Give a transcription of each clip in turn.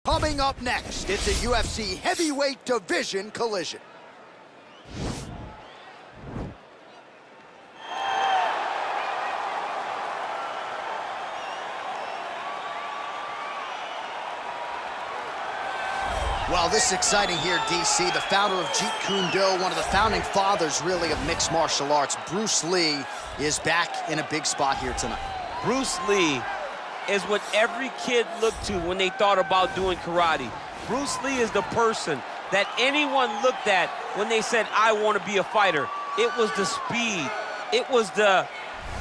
Coming up next, it's a UFC heavyweight division collision. Well, this is exciting here, DC. The founder of Jeet Kune Do, one of the founding fathers, really, of mixed martial arts, Bruce Lee, is back in a big spot here tonight. Bruce Lee is what every kid looked to when they thought about doing karate. Bruce Lee is the person that anyone looked at when they said, I want to be a fighter. It was the speed, it was the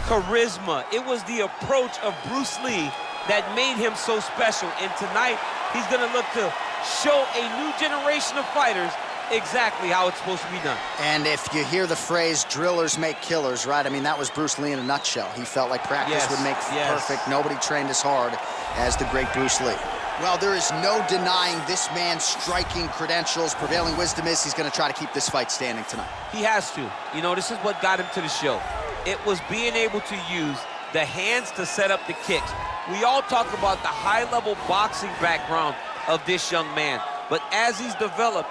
charisma, it was the approach of Bruce Lee that made him so special. And tonight, he's gonna look to show a new generation of fighters exactly how it's supposed to be done. And if you hear the phrase, drillers make killers, right? I mean, that was Bruce Lee in a nutshell. He felt like practice would make perfect. Nobody trained as hard as the great Bruce Lee. Well, there is no denying this man's striking credentials. Prevailing wisdom is he's going to try to keep this fight standing tonight. He has to. You know, this is what got him to the show. It was being able to use the hands to set up the kicks. We all talk about the high-level boxing background of this young man, but as he's developed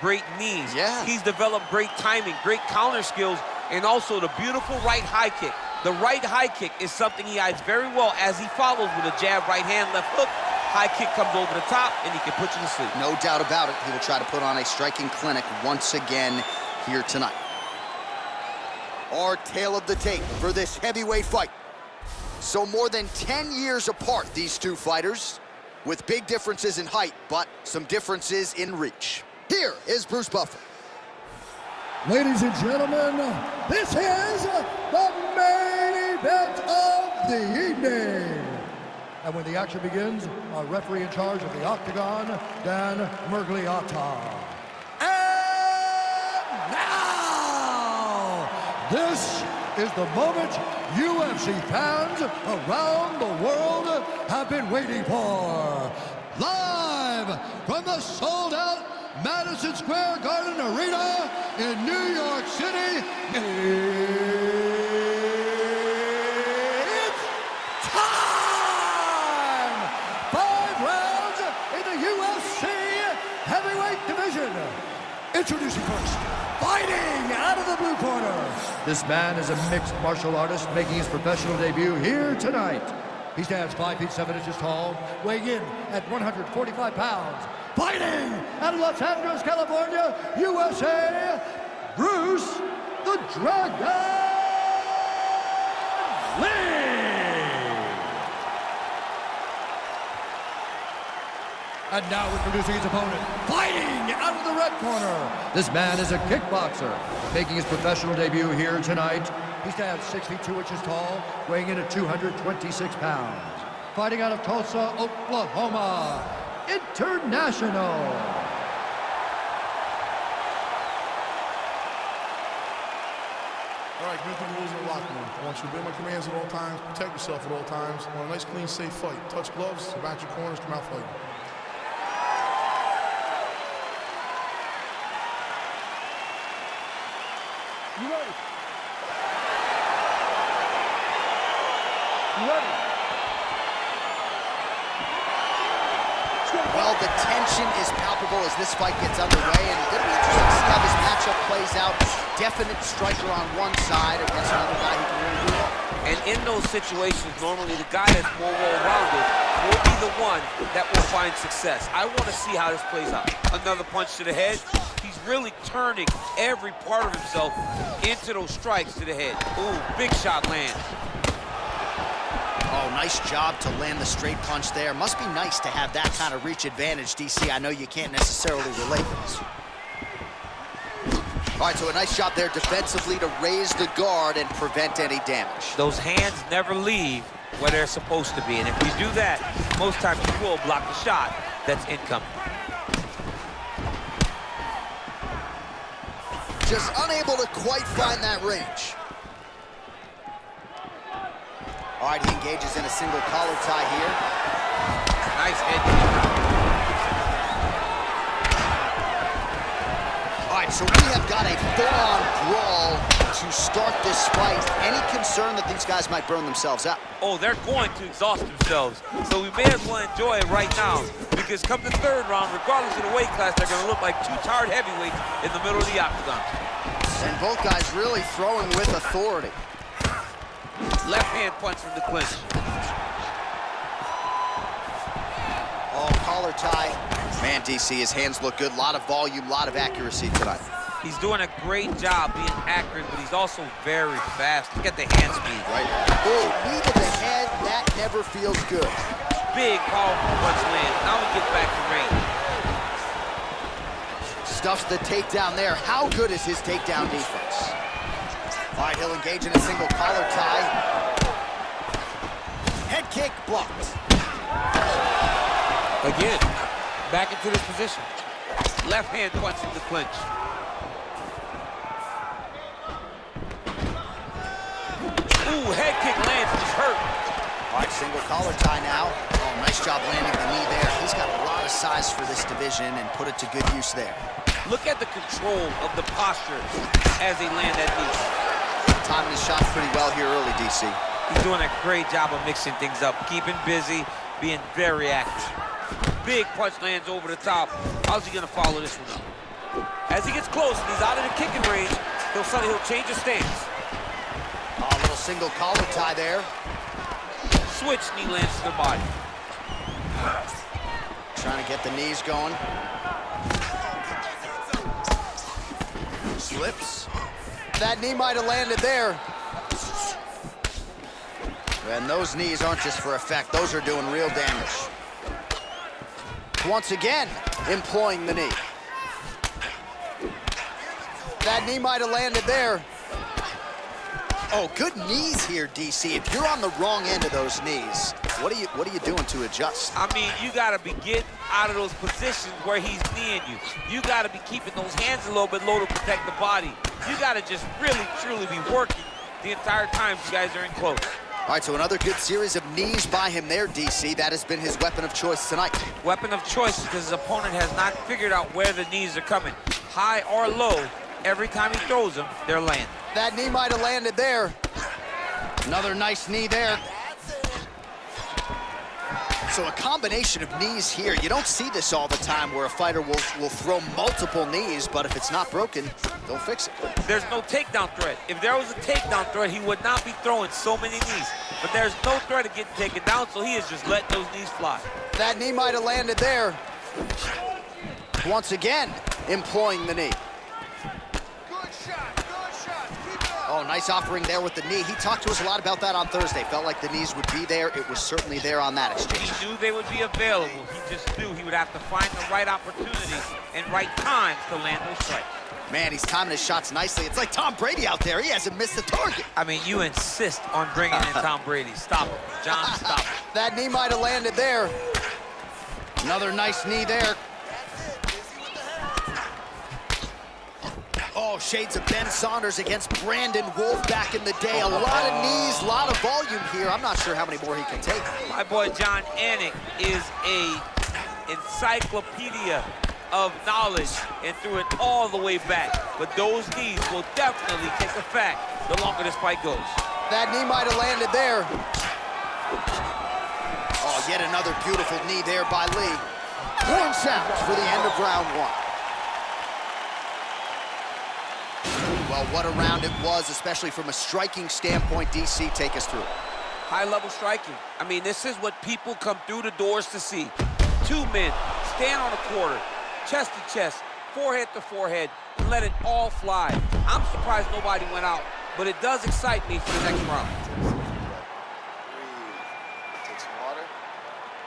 great knees. He's developed great timing, great counter skills, and also the beautiful right high kick. The right high kick is something he hides very well as he follows with a jab, right hand, left hook. High kick comes over the top, and he can put you to sleep. No doubt about it. He will try to put on a striking clinic once again here tonight. Our tale of the tape for this heavyweight fight. So more than 10 years apart, these two fighters, with big differences in height, but some differences in reach. Here is Bruce Buffer. Ladies and gentlemen, this is the main event of the evening. And when the action begins, our referee in charge of the Octagon, Dan Murgliata. And now, this is the moment UFC fans around the world have been waiting for. Live from the sold-out Madison Square Garden Arena in New York City, it's time! 5 rounds in the UFC heavyweight division. Introducing first, fighting out of the blue corner. This man is a mixed martial artist making his professional debut here tonight. He stands 5 feet 7 inches tall, weighing in at 145 pounds. Fighting out of Los Angeles, California, USA, Bruce the Dragon Lee. And now introducing his opponent, fighting out of the red corner. This man is a kickboxer, making his professional debut here tonight. He stands 6 feet 2 inches tall, weighing in at 226 pounds. Fighting out of Tulsa, Oklahoma, International. All right, here's the rules of the locker room. I want you to obey my commands at all times, protect yourself at all times. I want a nice, clean, safe fight. Touch gloves, back your corners, come out fighting. You ready? You ready? Well, the tension is palpable as this fight gets underway, and it'll be interesting to see how this matchup plays out. Definite striker on one side against another guy who can really do it. And in those situations, normally the guy that's more well-rounded will be the one that will find success. I want to see how this plays out. Another punch to the head. He's really turning every part of himself into those strikes to the head. Ooh, big shot land. Oh, nice job to land the straight punch there. Must be nice to have that kind of reach advantage, DC. I know you can't necessarily relate to this. All right, so a nice job there defensively to raise the guard and prevent any damage. Those hands never leave where they're supposed to be, and if you do that, most times you will block the shot that's incoming. Just unable to quite find that range. All right, he engages in a single collar tie here. Nice head kick. All right, so we have got a full-on brawl to start this fight. Any concern that these guys might burn themselves out? Oh, they're going to exhaust themselves. So we may as well enjoy it right now, because come the third round, regardless of the weight class, they're going to look like two tired heavyweights in the middle of the octagon. And both guys really throwing with authority. Left hand punch from the clinch. Oh, collar tie. Man, DC, his hands look good. A lot of volume, a lot of accuracy tonight. He's doing a great job being accurate, but he's also very fast. Look at the hand speed. Right. Oh, knee to the head, that never feels good. Big, powerful punch lands. Now he gets back to range. Stuffs the takedown there. How good is his takedown defense? All right, he'll engage in a single collar tie. Head kick blocked. Again, back into this position. Left hand punch from the clinch. Ooh, head kick lands, he's hurt. All right, single collar tie now. Oh, nice job landing the knee there. He's got a lot of size for this division and put it to good use there. Look at the control of the posture as they land that knee. Timing his shots pretty well here early, DC. He's doing a great job of mixing things up, keeping busy, being very active. Big punch lands over the top. How's he gonna follow this one up? As he gets close and he's out of the kicking range, he'll change his stance. Oh, a little single collar tie there. Switch knee lands to the body. Trying to get the knees going. Slips. That knee might have landed there. And those knees aren't just for effect. Those are doing real damage. Once again, employing the knee. That knee might have landed there. Oh, good knees here, DC. If you're on the wrong end of those knees, what are you doing to adjust? I mean, you gotta be getting out of those positions where he's kneeing you. You gotta be keeping those hands a little bit low to protect the body. You gotta just really, truly be working the entire time you guys are in close. All right, so another good series of knees by him there, DC. That has been his weapon of choice tonight. Weapon of choice because his opponent has not figured out where the knees are coming. High or low, every time he throws them, they're landing. That knee might have landed there. Another nice knee there. So a combination of knees here. You don't see this all the time where a fighter will throw multiple knees, but if it's not broken, they'll fix it. There's no takedown threat. If there was a takedown threat, he would not be throwing so many knees. But there's no threat of getting taken down, so he is just letting those knees fly. That knee might have landed there. Once again, employing the knee. Oh, nice offering there with the knee. He talked to us a lot about that on Thursday. Felt like the knees would be there. It was certainly there on that exchange. He knew they would be available. He just knew he would have to find the right opportunity and right times to land those strikes. Man, he's timing his shots nicely. It's like Tom Brady out there. He hasn't missed a target. I mean, you insist on bringing in Tom Brady. Stop him. John, stop him. That knee might have landed there. Another nice knee there. Oh, shades of Ben Saunders against Brandon Wolf back in the day. A lot of knees, a lot of volume here. I'm not sure how many more he can take. My boy John Anik is a encyclopedia of knowledge and threw it all the way back. But those knees will definitely take effect the longer this fight goes. That knee might have landed there. Oh, yet another beautiful knee there by Lee. Horn sounds for the end of round one. Well, what a round it was, especially from a striking standpoint. DC, take us through it. High-level striking. I mean, this is what people come through the doors to see. Two men stand on a quarter, chest to chest, forehead to forehead, and let it all fly. I'm surprised nobody went out, but it does excite me for the next round. Breathe. Take some water.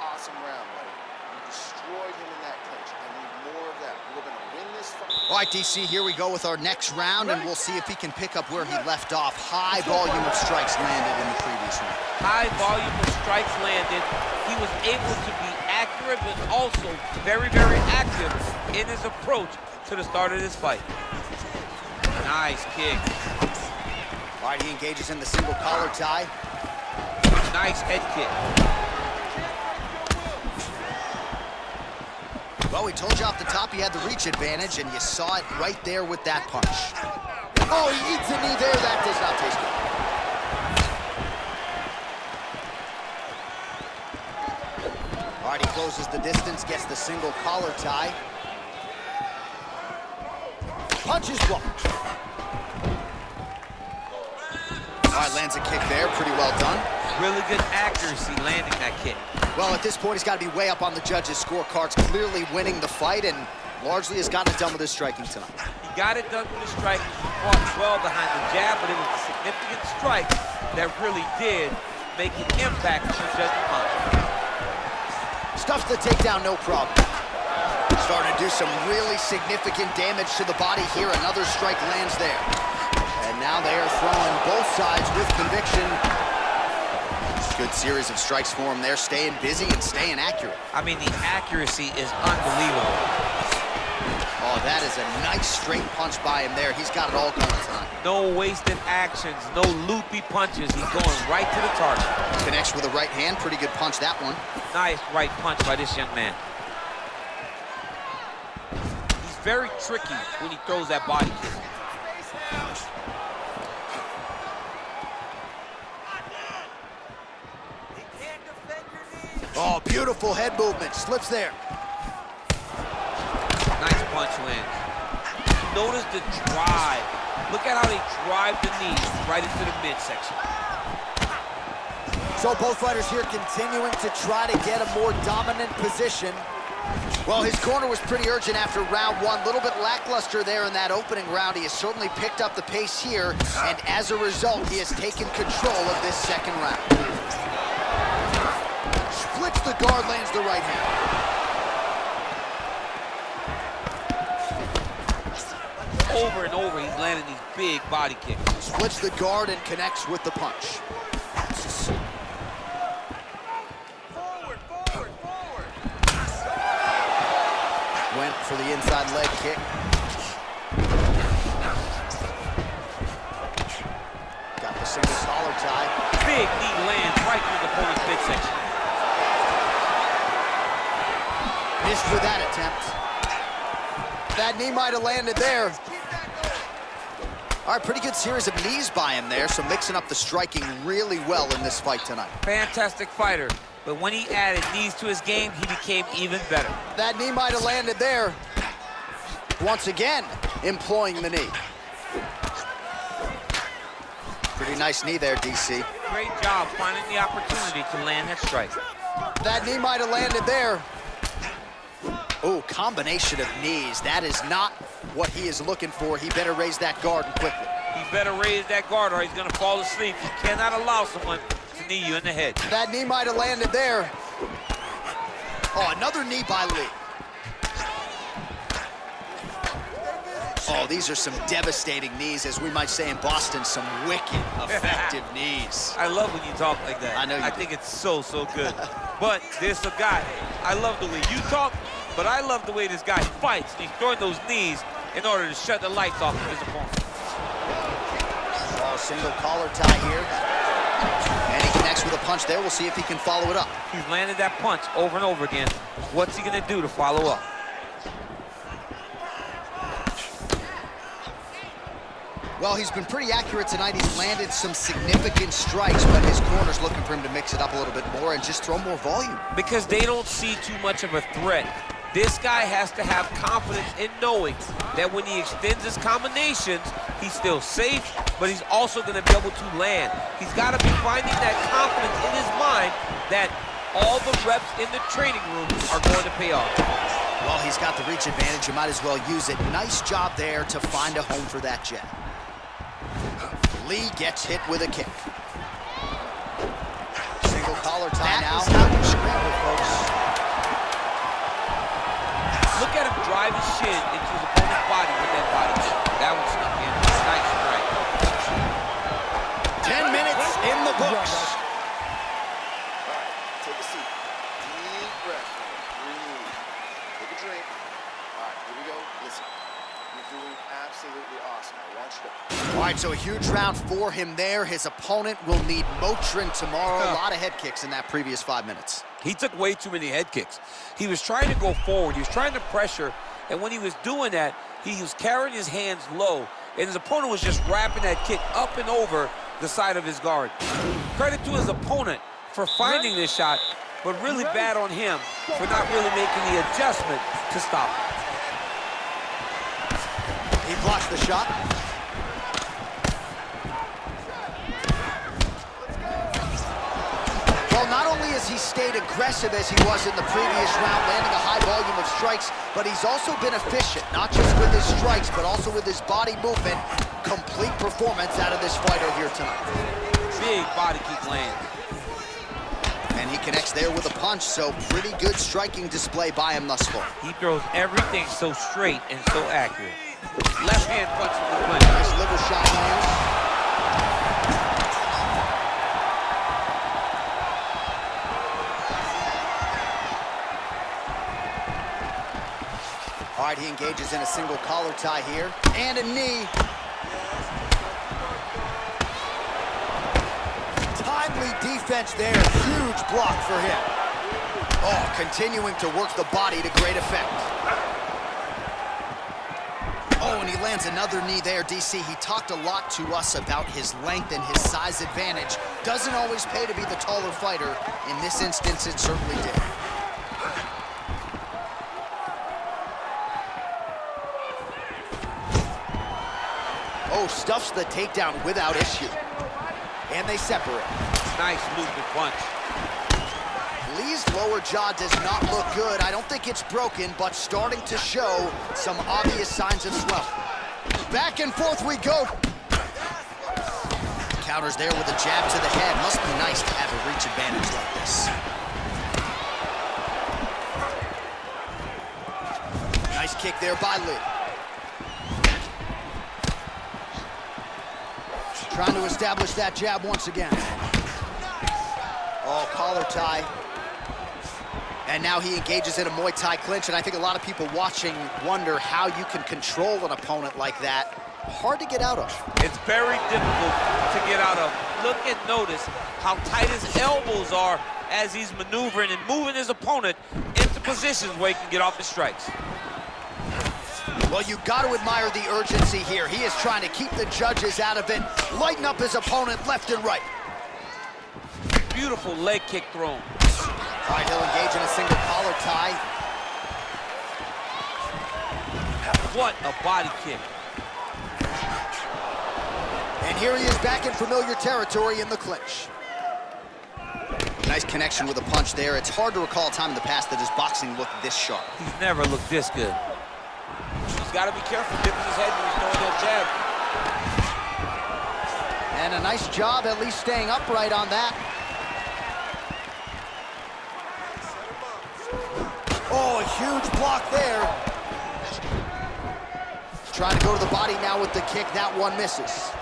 Awesome round, buddy. You destroyed him in that clinch. I need more of that. We're going to win this fight. All right, DC, here we go with our next round, and we'll see if he can pick up where he left off. High volume of strikes landed in the previous round. High volume of strikes landed. He was able to be accurate, but also very, very active in his approach to the start of this fight. Nice kick. All right, he engages in the single collar tie. Nice head kick. Well, we told you off the top he had the reach advantage, and you saw it right there with that punch. Oh, he eats a knee there. That does not taste good. All right, right, he closes the distance, gets the single collar tie. Punches blocked. All right, lands a kick there, pretty well done. Really good accuracy landing that kick. Well, at this point, he's got to be way up on the judges' scorecards, clearly winning the fight, and largely has gotten it done with his striking tonight. He got it done with his striking. He fought well behind the jab, but it was the significant strikes that really did make an impact on the judge's mind. Stuffs the takedown, no problem. Starting to do some really significant damage to the body here. Another strike lands there. And now they are throwing both sides with conviction. Good series of strikes for him there, staying busy and staying accurate. I mean, the accuracy is unbelievable. Oh, that is a nice straight punch by him there. He's got it all going tonight. No wasted actions, no loopy punches. He's going right to the target. Connects with a right hand, pretty good punch, that one. Nice right punch by this young man. He's very tricky when he throws that body kick. Oh, beautiful head movement, slips there. Nice punch lands. Notice the drive. Look at how they drive the knees right into the midsection. So both fighters here continuing to try to get a more dominant position. Well, his corner was pretty urgent after round one. A little bit lackluster there in that opening round. He has certainly picked up the pace here, and as a result, he has taken control of this second round. Splits the guard, lands the right hand. Over and over, he's landing these big body kicks. Splits the guard and connects with the punch. Went for the inside leg kick. Got the single collar tie. Big knee lands right through the opponent's midsection. Missed with that attempt. That knee might have landed there. All right, pretty good series of knees by him there, so mixing up the striking really well in this fight tonight. Fantastic fighter, but when he added knees to his game, he became even better. That knee might have landed there. Once again, employing the knee. Pretty nice knee there, DC. Great job finding the opportunity to land that strike. That knee might have landed there. Oh, combination of knees. That is not what he is looking for. He better raise that guard quickly. He better raise that guard or he's gonna fall asleep. You cannot allow someone to knee you in the head. That knee might have landed there. Oh, another knee by Lee. Oh, these are some devastating knees, as we might say in Boston, some wicked, effective knees. I love when you talk like that. I know you I do. think it's so, so good. But there's a guy, I love the way you talk, but I love the way this guy fights. He's throwing those knees in order to shut the lights off of his opponent. Oh, single collar tie here. And he connects with a punch there. We'll see if he can follow it up. He's landed that punch over and over again. What's he gonna do to follow up? Well, he's been pretty accurate tonight. He's landed some significant strikes, but his corner's looking for him to mix it up a little bit more and just throw more volume. Because they don't see too much of a threat. This guy has to have confidence in knowing that when he extends his combinations, he's still safe, but he's also going to be able to land. He's got to be finding that confidence in his mind that all the reps in the training room are going to pay off. Well, he's got the reach advantage. You might as well use it. Nice job there to find a home for that jab. Lee gets hit with a kick. Single collar tie now. That is how you scramble, folks. Look at him drive his shin into his opponent's body with that body kick. That was in. Nice strike. 10 minutes in the books. All right, take a seat. Deep breath. Breathe. Take a drink. All right, here we go. Listen, you're doing absolutely awesome. I want you to... All right, so a huge round for him there. His opponent will need Motrin tomorrow. A lot of head kicks in that previous 5 minutes. He took way too many head kicks. He was trying to go forward. He was trying to pressure. And when he was doing that, he was carrying his hands low. And his opponent was just wrapping that kick up and over the side of his guard. Credit to his opponent for finding this shot, but really bad on him for not really making the adjustment to stop him. He blocks the shot. Well, not only has he stayed aggressive as he was in the previous round, landing a high volume of strikes, but he's also been efficient, not just with his strikes, but also with his body movement. Complete performance out of this fighter here tonight. Big body kick land. And he connects there with a punch, so pretty good striking display by him thus far. He throws everything so straight and so accurate. Left hand punch in the clinch. Nice liver shot lands. All right, he engages in a single collar tie here. And a knee. Timely defense there. Huge block for him. Oh, continuing to work the body to great effect. Oh, and he lands another knee there, DC. He talked a lot to us about his length and his size advantage. Doesn't always pay to be the taller fighter. In this instance, it certainly did. Oh, stuffs the takedown without issue. And they separate. Nice movement punch. Lee's lower jaw does not look good. I don't think it's broken, but starting to show some obvious signs of swelling. Back and forth we go. Counters there with a jab to the head. Must be nice to have a reach advantage like this. Nice kick there by Lee. Trying to establish that jab once again. Oh, collar tie. And now he engages in a Muay Thai clinch, and I think a lot of people watching wonder how you can control an opponent like that. Hard to get out of. It's very difficult to get out of. Look and notice how tight his elbows are as he's maneuvering and moving his opponent into positions where he can get off his strikes. Well, you got to admire the urgency here. He is trying to keep the judges out of it, lighten up his opponent left and right. Beautiful leg kick thrown. All right, he'll engage in a single collar tie. What a body kick. And here he is back in familiar territory in the clinch. Nice connection with a punch there. It's hard to recall a time in the past that his boxing looked this sharp. He's never looked this good. He's got to be careful dipping his head when he's throwing that jab. And a nice job at least staying upright on that. Oh, a huge block there. Trying to go to the body now with the kick. That one misses.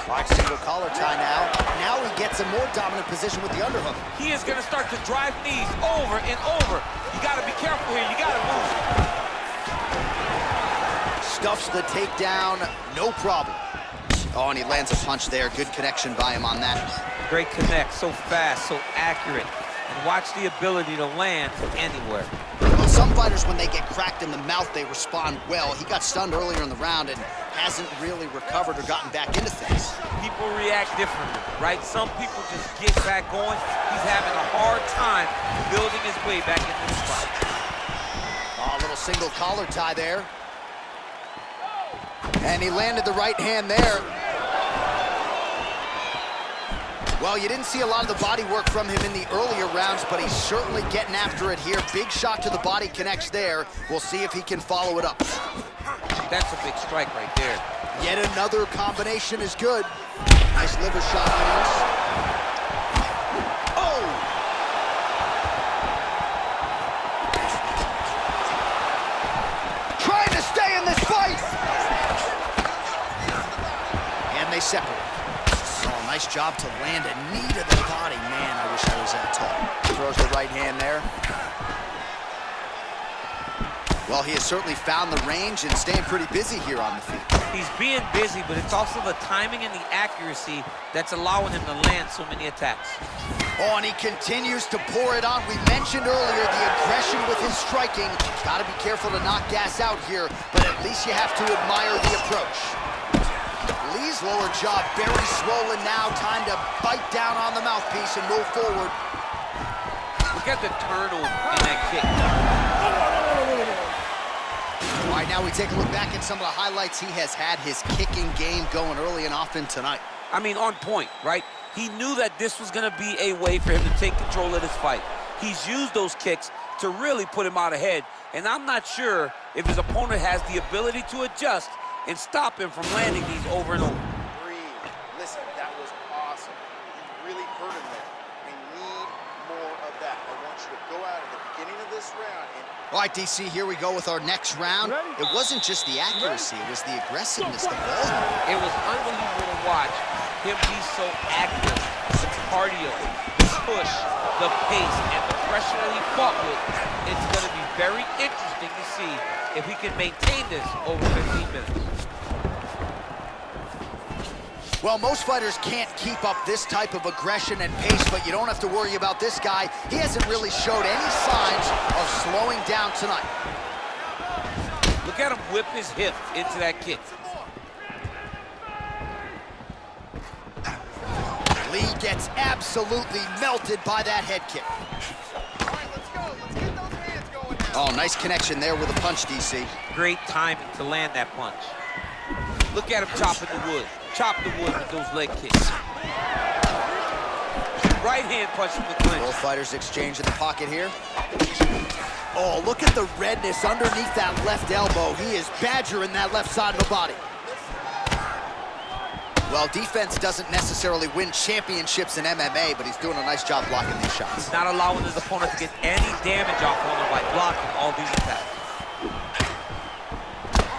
All right, single collar tie now. Now he gets a more dominant position with the underhook. He is going to start to drive knees over and over. You got to be careful here. You got to move. Stuffs the takedown, no problem. Oh, and he lands a punch there. Good connection by him on that. Great connect, so fast, so accurate. And watch the ability to land from anywhere. Well, some fighters, when they get cracked in the mouth, they respond well. He got stunned earlier in the round and hasn't really recovered or gotten back into things. People react differently, right? Some people just get back going. He's having a hard time building his way back into the spot. Oh, a little single collar tie there. And he landed the right hand there. Well, you didn't see a lot of the body work from him in the earlier rounds, but he's certainly getting after it here. Big shot to the body connects there. We'll see if he can follow it up. That's a big strike right there. Yet another combination is good. Nice liver shot lands. Oh! Trying to stay in this fight! And they separate. Oh, nice job to land a knee to the body. Man, I wish I was that tall. Throws the right hand there. Well, he has certainly found the range and staying pretty busy here on the feet. He's being busy, but it's also the timing and the accuracy that's allowing him to land so many attacks. Oh, and he continues to pour it on. We mentioned earlier the aggression with his striking. Got to be careful to not gas out here, but at least you have to admire the approach. Lee's lower jaw very swollen now. Time to bite down on the mouthpiece and move forward. at the turtle in that kick. All right, now we take a look back at some of the highlights. He has had his kicking game going early and often tonight. I mean, on point, right? He knew that this was going to be a way for him to take control of this fight. He's used those kicks to really put him out ahead, and I'm not sure if his opponent has the ability to adjust and stop him from landing these over and over. Breathe. Listen, that was awesome. You really hurt him there. We need more of that. I want you to go out at the beginning of this round and... All right, DC, here we go with our next round. It wasn't just the accuracy, it was the aggressiveness, the volume. It was unbelievable to watch him be so active. The cardio, the push, the pace, and the pressure that he fought with. It's going to be very interesting to see if he can maintain this over 15 minutes. Well, most fighters can't keep up this type of aggression and pace, but you don't have to worry about this guy. He hasn't really showed any signs of slowing down tonight. Look at him whip his hip into that kick. Lee gets absolutely melted by that head kick. All right, let's go. Let's get those hands going now. Oh, nice connection there with a punch, DC. Great timing to land that punch. Look at him chopping the wood. Chop the wood with those leg kicks. Right hand punch from the clinch. Both fighters exchange in the pocket here. Oh, look at the redness underneath that left elbow. He is badgering that left side of the body. Well, defense doesn't necessarily win championships in MMA, but he's doing a nice job blocking these shots. He's not allowing his opponent to get any damage off on him by blocking all these attacks.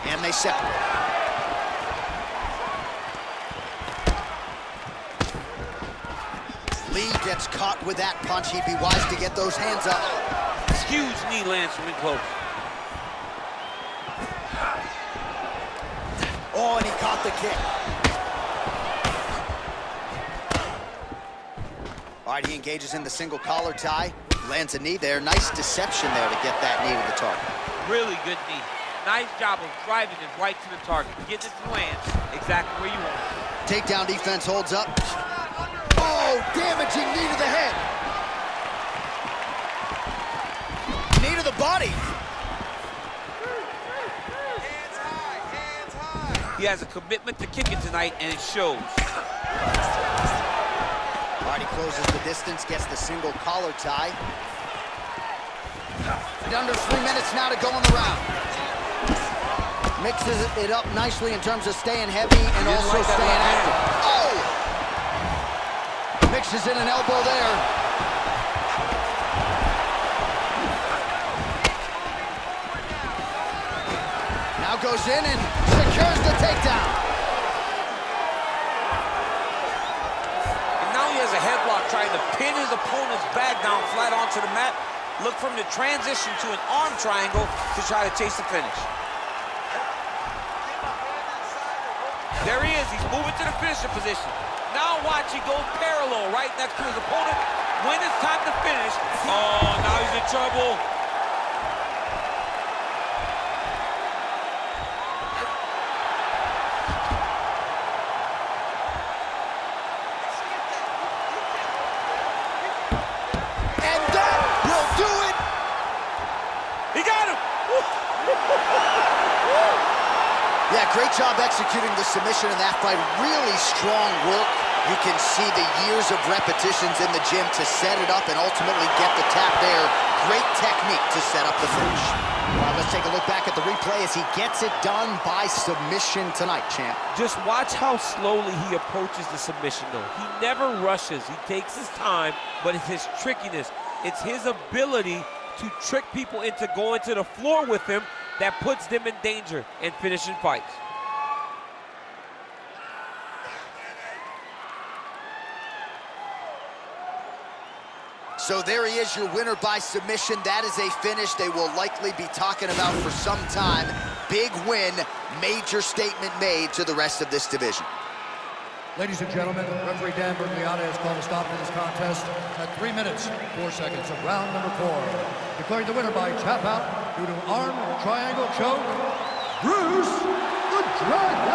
And they separate. Lee gets caught with that punch. He'd be wise to get those hands up. This huge knee lands from in close. Oh, and he caught the kick. All right, he engages in the single collar tie. Lands a knee there. Nice deception there to get that knee to the target. Really good knee. Nice job of driving it right to the target. Getting it to land exactly where you want it. Takedown defense holds up. Oh, damaging knee to the head. Knee to the body. Hands high, hands high. He has a commitment to kicking tonight, and it shows. All right, he closes the distance, gets the single collar tie. Under 3 minutes now to go in the round. Mixes it up nicely in terms of staying heavy and also like that staying left active. Oh! Mixes in an elbow there. Now goes in and secures the takedown. And now he has a headlock trying to pin his opponent's back down flat onto the mat. Look from the transition to an arm triangle to try to chase the finish. There he is. He's moving to the finisher position. Now watch, he goes parallel right next to his opponent. When it's time to finish, oh, now he's in trouble. And that will do it. He got him. Yeah, great job executing the submission in that fight. Really strong work. You can see the years of repetitions in the gym to set it up and ultimately get the tap there. Great technique to set up the finish. All right, let's take a look back at the replay as he gets it done by submission tonight, champ. Just watch how slowly he approaches the submission, though. He never rushes. He takes his time, but it's his trickiness. It's his ability to trick people into going to the floor with him that puts them in danger and finishing fights. So there he is, your winner by submission. That is a finish they will likely be talking about for some time. Big win, major statement made to the rest of this division. Ladies and gentlemen, referee Dan Bergliata has called a stop to this contest at 3 minutes, 4 seconds of round number 4. Declaring the winner by tap out due to arm triangle choke, Bruce the Dragon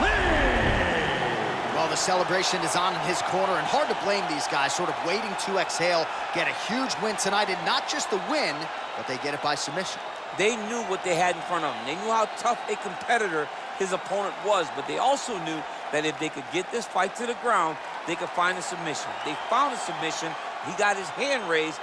Lee! Well, the the celebration is on in his corner, and hard to blame these guys, sort of waiting to exhale, get a huge win tonight, and not just the win, but they get it by submission. They knew what they had in front of them. They knew how tough a competitor his opponent was, but they also knew that if they could get this fight to the ground, they could find a submission. They found a submission. He got his hand raised,